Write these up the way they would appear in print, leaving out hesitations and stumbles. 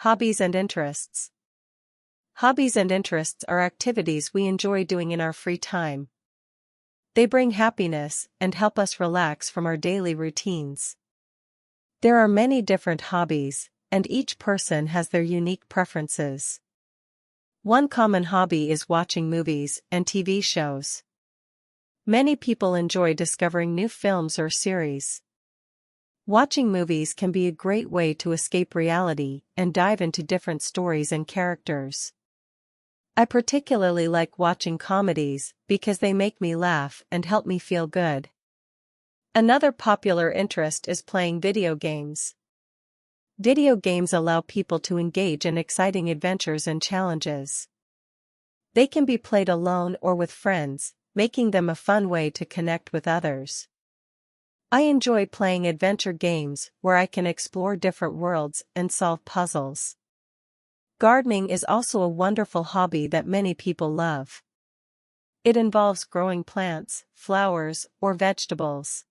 Hobbies and interests. Hobbies and interests are activities we enjoy doing in our free time. They bring happiness and help us relax from our daily routines. There are many different hobbies, and each person has their unique preferences. One common hobby is watching movies and TV shows. Many people enjoy discovering new films or series. Watching movies can be a great way to escape reality and dive into different stories and characters. I particularly like watching comedies because they make me laugh and help me feel good. Another popular interest is playing video games. Video games allow people to engage in exciting adventures and challenges. They can be played alone or with friends, making them a fun way to connect with others. I enjoy playing adventure games where I can explore different worlds and solve puzzles. Gardening is also a wonderful hobby that many people love. It involves growing plants, flowers, or vegetables.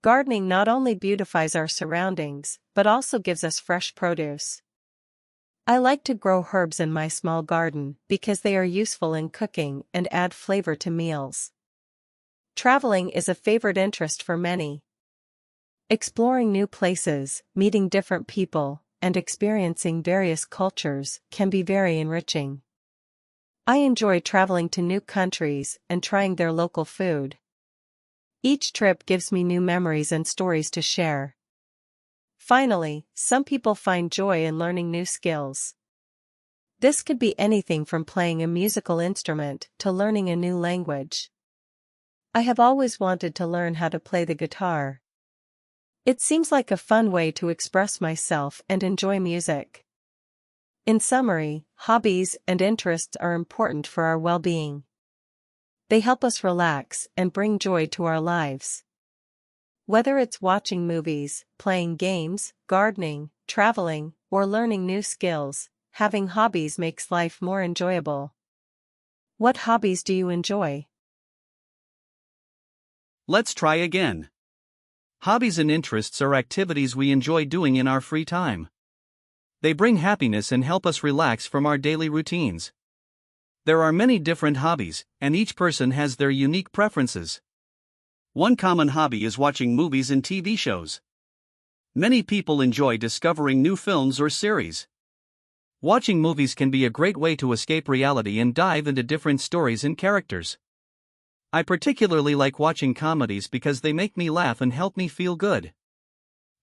Gardening not only beautifies our surroundings, but also gives us fresh produce. I like to grow herbs in my small garden because they are useful in cooking and add flavor to meals. Traveling is a favorite interest for many. Exploring new places, meeting different people, and experiencing various cultures can be very enriching. I enjoy traveling to new countries and trying their local food. Each trip gives me new memories and stories to share. Finally, some people find joy in learning new skills. This could be anything from playing a musical instrument to learning a new language. I have always wanted to learn how to play the guitar. It seems like a fun way to express myself and enjoy music. In summary, hobbies and interests are important for our well-being. They help us relax and bring joy to our lives. Whether it's watching movies, playing games, gardening, traveling, or learning new skills, having hobbies makes life more enjoyable. What hobbies do you enjoy? Let's try again. Hobbies and interests are activities we enjoy doing in our free time. They bring happiness and help us relax from our daily routines. There are many different hobbies, and each person has their unique preferences. One common hobby is watching movies and TV shows. Many people enjoy discovering new films or series. Watching movies can be a great way to escape reality and dive into different stories and characters. I particularly like watching comedies because they make me laugh and help me feel good.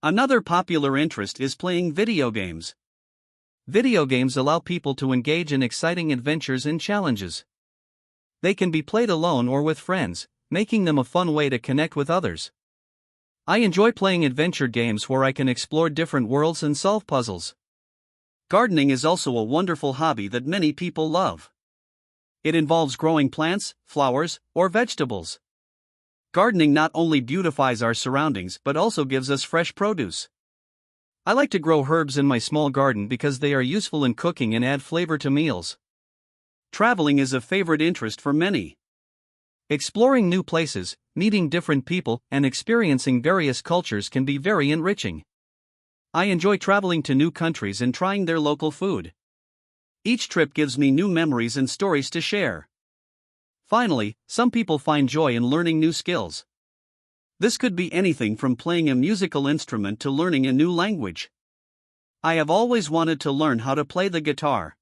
Another popular interest is playing video games. Video games allow people to engage in exciting adventures and challenges. They can be played alone or with friends, making them a fun way to connect with others. I enjoy playing adventure games where I can explore different worlds and solve puzzles. Gardening is also a wonderful hobby that many people love. It involves growing plants, flowers, or vegetables. Gardening not only beautifies our surroundings but also gives us fresh produce. I like to grow herbs in my small garden because they are useful in cooking and add flavor to meals. Traveling is a favorite interest for many. Exploring new places, meeting different people, and experiencing various cultures can be very enriching. I enjoy traveling to new countries and trying their local food. Each trip gives me new memories and stories to share. Finally, some people find joy in learning new skills. This could be anything from playing a musical instrument to learning a new language. I have always wanted to learn how to play the guitar.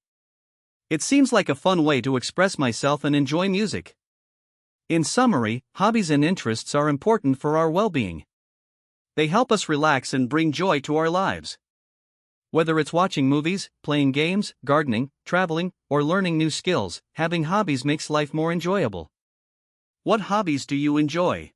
It seems like a fun way to express myself and enjoy music. In summary, hobbies and interests are important for our well-being. They help us relax and bring joy to our lives. Whether it's watching movies, playing games, gardening, traveling, or learning new skills, having hobbies makes life more enjoyable. What hobbies do you enjoy?